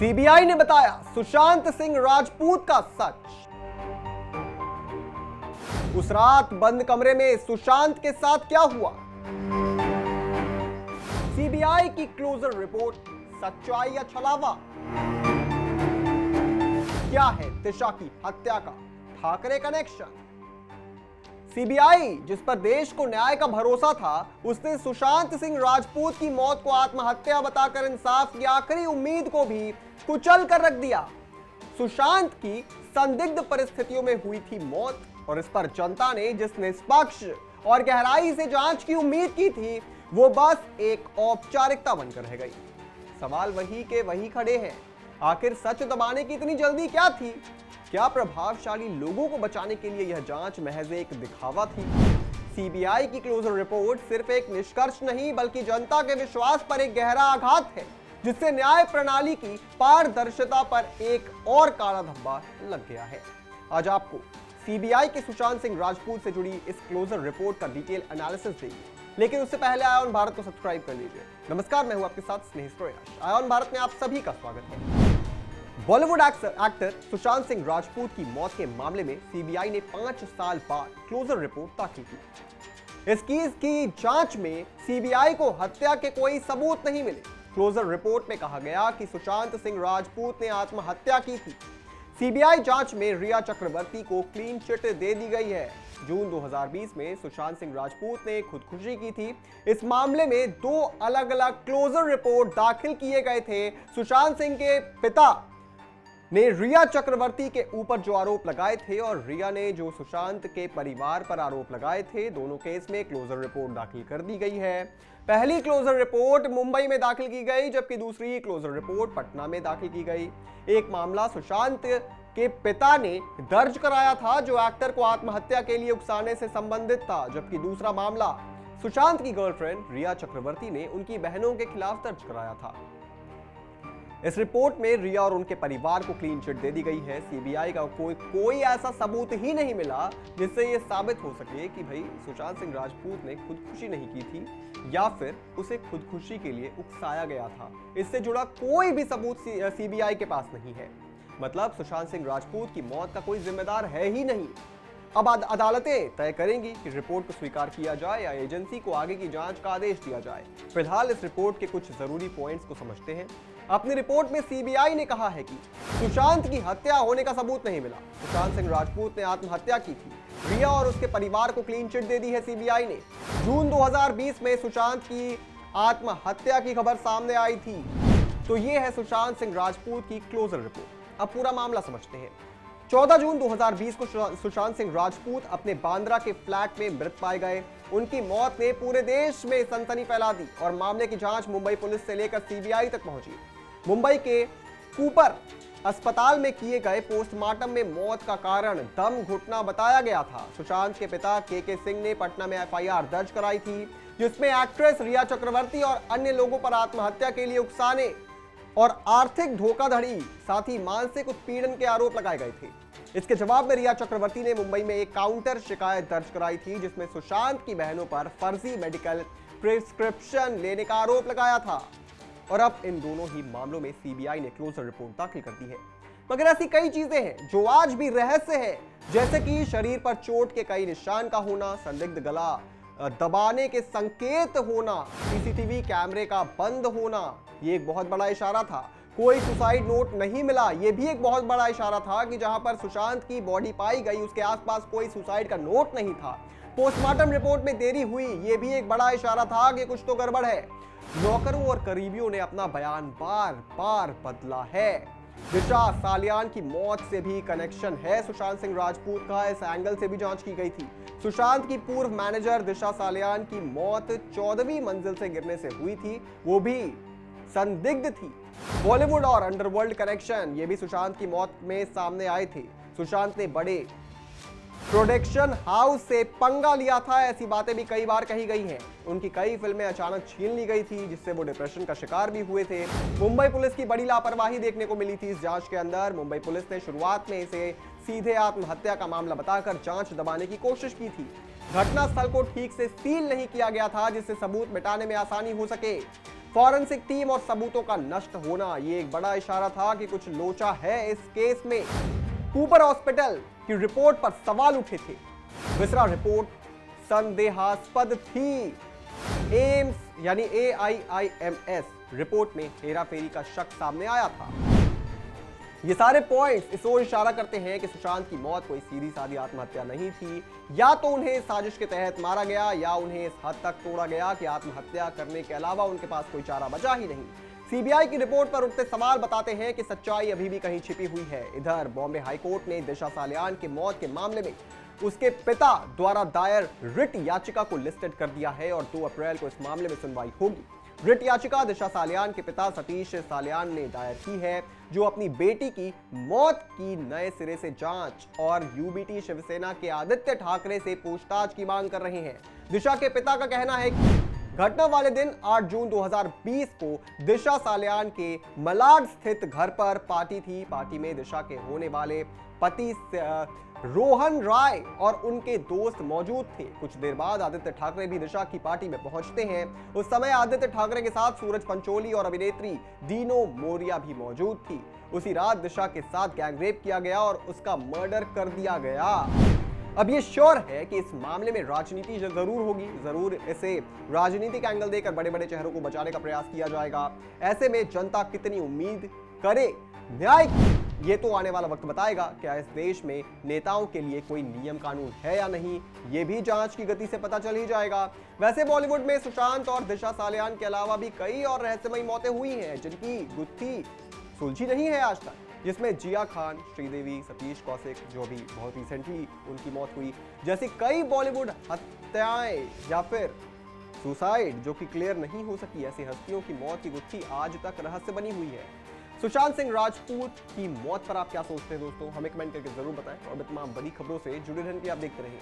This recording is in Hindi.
सीबीआई ने बताया सुशांत सिंह राजपूत का सच। उस रात बंद कमरे में सुशांत के साथ क्या हुआ? सीबीआई की क्लोजर रिपोर्ट, सच्चाई या छलावा? क्या है दिशा की हत्या का ठाकरे कनेक्शन? सीबीआई जिस पर देश को न्याय का भरोसा था, उसने सुशांत सिंह राजपूत की मौत को आत्महत्या बताकर इंसाफ की आखिरी उम्मीद को भी कुचल कर रख दिया। सुशांत की संदिग्ध परिस्थितियों में हुई थी मौत और इस पर जनता ने जिस निष्पक्ष और गहराई से जांच की उम्मीद की थी, वो बस एक औपचारिकता बनकर रह गई। सवाल वही के वही खड़े हैं। आखिर सच दबाने की इतनी जल्दी क्या थी? क्या प्रभावशाली लोगों को बचाने के लिए यह जांच महज एक दिखावा थी? सीबीआई की क्लोजर रिपोर्ट सिर्फ एक निष्कर्ष नहीं, बल्कि जनता के विश्वास पर एक गहरा आघात है, जिससे न्याय प्रणाली की पारदर्शिता पर एक और काला धब्बा लग गया है। आज आपको सीबीआई के सुशांत सिंह राजपूत से जुड़ी इस क्लोजर रिपोर्ट का डिटेल एनालिसिस देंगे, लेकिन उससे पहले आयोन भारत को सब्सक्राइब कर लीजिए। नमस्कार, मैं हूं आपके साथ स्नेहित प्रयास। आयोन भारत में आप सभी का स्वागत है। बॉलीवुड एक्टर सुशांत सिंह राजपूत की मौत के मामले में सीबीआई ने 5 साल बाद क्लोजर रिपोर्ट दाखिल की। इस केस की जांच में सीबीआई को हत्या के कोई सबूत नहीं मिले। क्लोजर रिपोर्ट में कहा गया कि सुशांत सिंह राजपूत ने आत्महत्या की थी। सीबीआई जांच में रिया चक्रवर्ती को क्लीन चिट दे दी गई है। जून 2020 में सुशांत सिंह राजपूत ने खुदकुशी की थी। इस मामले में 2 अलग-अलग क्लोजर रिपोर्ट दाखिल किए गए थे। सुशांत सिंह के पिता ने रिया चक्रवर्ती के ऊपर जो आरोप लगाए थे और रिया ने जो सुशांत के परिवार पर आरोप लगाए थे, दोनों केस में क्लोजर रिपोर्ट दाखिल कर दी गई है। पहली क्लोजर रिपोर्ट मुंबई में दाखिल की गई, जबकि दूसरी क्लोजर रिपोर्ट पटना में दाखिल की गई। एक मामला सुशांत के पिता ने दर्ज कराया था, जो एक्टर को आत्महत्या के लिए उकसाने से संबंधित था, जबकि दूसरा मामला सुशांत की गर्लफ्रेंड रिया चक्रवर्ती ने उनकी बहनों के खिलाफ दर्ज कराया था। इस रिपोर्ट में रिया और उनके परिवार को क्लीन चिट दे दी गई है। सीबीआई का कोई ऐसा सबूत ही नहीं मिला जिससे यह साबित हो सके कि भाई सुशांत सिंह राजपूत ने खुदकुशी नहीं की थी या फिर उसे खुदकुशी के लिए उकसाया गया था। इससे जुड़ा कोई भी सबूत सीबीआई के पास नहीं है। मतलब सुशांत सिंह राजपूत की मौत का कोई जिम्मेदार है ही नहीं। अब अदालतें तय करेंगी कि रिपोर्ट को स्वीकार किया जाए या एजेंसी को आगे की जांच का आदेश दिया जाए। फिलहाल इस रिपोर्ट के कुछ जरूरी पॉइंट्स को समझते हैं। अपनी रिपोर्ट में सीबीआई ने कहा है कि सुशांत की हत्या होने का सबूत नहीं मिला। सुशांत सिंह राजपूत ने आत्महत्या की थी। रिया और उसके परिवार को क्लीन चिट दे दी है सीबीआई ने। जून 2020 में सुशांत की आत्महत्या की खबर सामने आई थी। तो ये है सुशांत सिंह राजपूत की क्लोजर रिपोर्ट। अब पूरा मामला समझते हैं। 14 जून 2020 को सुशांत सिंह राजपूत अपने बांद्रा के फ्लैट में मृत पाए गए। उनकी मौत ने पूरे देश में सनसनी फैला दी और मामले की जांच मुंबई पुलिस से लेकर सीबीआई तक पहुंची। मुंबई के कूपर अस्पताल में किए गए पोस्टमार्टम में मौत का कारण दम घुटना बताया गया था। सुशांत के पिता के सिंह ने पटना में एफआईआर दर्ज कराई थी, जिसमें एक्ट्रेस रिया चक्रवर्ती और अन्य लोगों पर आत्महत्या के लिए उकसाने और आर्थिक धोखाधड़ी, साथ ही मानसिक उत्पीड़न के आरोप लगाए गए थे। इसके जवाब में रिया चक्रवर्ती ने मुंबई में एक काउंटर शिकायत दर्ज कराई थी, जिसमें सुशांत की बहनों पर फर्जी मेडिकल प्रिस्क्रिप्शन लेने का आरोप लगाया था। और अब इन दोनों ही मामलों में सीबीआई ने क्लोजर रिपोर्ट दाखिल कर दी है। मगर ऐसी कई चीजें हैं जो आज भी रहस्य है, जैसे कि शरीर पर चोट के कई निशान का होना, संदिग्ध गला दबाने के संकेत होना, सीसीटीवी कैमरे का बंद होना, ये एक बहुत बड़ा इशारा था। कोई सुसाइड नोट नहीं मिला, ये भी एक बहुत बड़ा इशारा था कि जहां पर सुशांत की बॉडी पाई गई उसके आसपास कोई सुसाइड का नोट नहीं था। पोस्टमार्टम रिपोर्ट में देरी हुई, ये भी एक बड़ा इशारा था कि कुछ तो गड़बड़ है। नौकरों और करीबियों ने अपना बयान बार बार बदला है। दिशा सालियान की मौत से भी कनेक्शन है सुशांत सिंह राजपूत का, इस एंगल से भी जांच की गई थी। सुशांत की पूर्व मैनेजर दिशा सालियान की मौत 14वीं मंजिल से गिरने से हुई थी, वो भी संदिग्ध थी। बॉलीवुड और अंडरवर्ल्ड कनेक्शन, ये भी सुशांत की मौत में सामने आए थे। सुशांत ने बड़े प्रोडक्शन हाउस से पंगा लिया था, ऐसी बातें भी कई बार कही गई हैं। उनकी कई फिल्में अचानक छीन ली गई थी, जिससे वो डिप्रेशन का शिकार भी हुए थे। मुंबई पुलिस की बड़ी लापरवाही देखने को मिली थी इस जांच के अंदर। मुंबई पुलिस ने शुरुआत में इसे सीधे आत्महत्या का मामला बताकर जांच दबाने की कोशिश की थी। घटनास्थल को ठीक से सील नहीं किया गया था, जिससे सबूत मिटाने में आसानी हो सके। फॉरेंसिक टीम और सबूतों का नष्ट होना ये एक बड़ा इशारा था कि कुछ लोचा है इस केस में। कूपर हॉस्पिटल की रिपोर्ट पर सवाल उठे थे। विसरा रिपोर्ट संदेहास्पद थी। एम्स यानी AIIMS रिपोर्ट में हेराफेरी का शक सामने आया था। ये सारे पॉइंट्स इस ओर इशारा करते हैं कि सुशांत की मौत कोई सीधी सादी आत्महत्या नहीं थी। या तो उन्हें साजिश के तहत मारा गया या उन्हें इस हद तक तोड़ा गया कि आत्महत्या करने के अलावा उनके पास कोई चारा बचा ही नहीं। सीबीआई की रिपोर्ट पर उठते सवाल बताते हैं कि सच्चाई अभी भी कहीं छिपी हुई है। इधर बॉम्बे हाईकोर्ट ने दिशा सालियान के मौत के मामले में उसके पिता द्वारा दायर रिट याचिका को लिस्टेड कर दिया है और 2 अप्रैल को इस मामले में सुनवाई होगी। रिट याचिका दिशा सालियान के पिता सतीश सालियान ने दायर की है, जो अपनी बेटी की मौत की नए सिरे से जांच और यूबीटी शिवसेना के आदित्य ठाकरे से पूछताछ की मांग कर रहे हैं। दिशा के पिता का कहना है कि घटना वाले दिन 8 जून 2020 को दिशा सालियान के मलाड स्थित घर पर पार्टी थी। पार्टी में दिशा के होने वाले पति रोहन राय और उनके दोस्त मौजूद थे। कुछ देर बाद आदित्य ठाकरे भी दिशा की पार्टी में पहुंचते हैं। उस समय आदित्य ठाकरे के साथ सूरज पंचोली और अभिनेत्री दीनो मोरिया भी मौजूद थी। उसी रात दिशा के साथ गैंगरेप किया गया और उसका मर्डर कर दिया गया। अब ये श्योर है कि इस मामले में राजनीति जरूर होगी, जरूर इसे राजनीतिक एंगल देकर बड़े बड़े चेहरों को बचाने का प्रयास किया जाएगा। ऐसे में जनता कितनी उम्मीद करे न्याय की, ये तो आने वाला वक्त बताएगा। क्या इस देश में नेताओं के लिए कोई नियम कानून है या नहीं, ये भी जांच की गति से पता चल ही जाएगा। वैसे बॉलीवुड में सुशांत और दिशा सालियान के अलावा भी कई और रहस्यमयी मौतें हुई हैं जिनकी गुत्थी सुलझी नहीं है आज तक, जिसमें जिया खान, श्रीदेवी, सतीश कौशिक, जो भी बहुत रिसेंटली उनकी मौत हुई, जैसी कई बॉलीवुड हत्याएं या फिर सुसाइड जो कि क्लियर नहीं हो सकी। ऐसी हस्तियों की मौत की गुत्थी आज तक रहस्य बनी हुई है। सुशांत सिंह राजपूत की मौत पर आप क्या सोचते हैं दोस्तों, हमें कमेंट करके जरूर बताएं और तमाम बड़ी खबरों से जुड़े रहने के लिए आप देखते रहिए।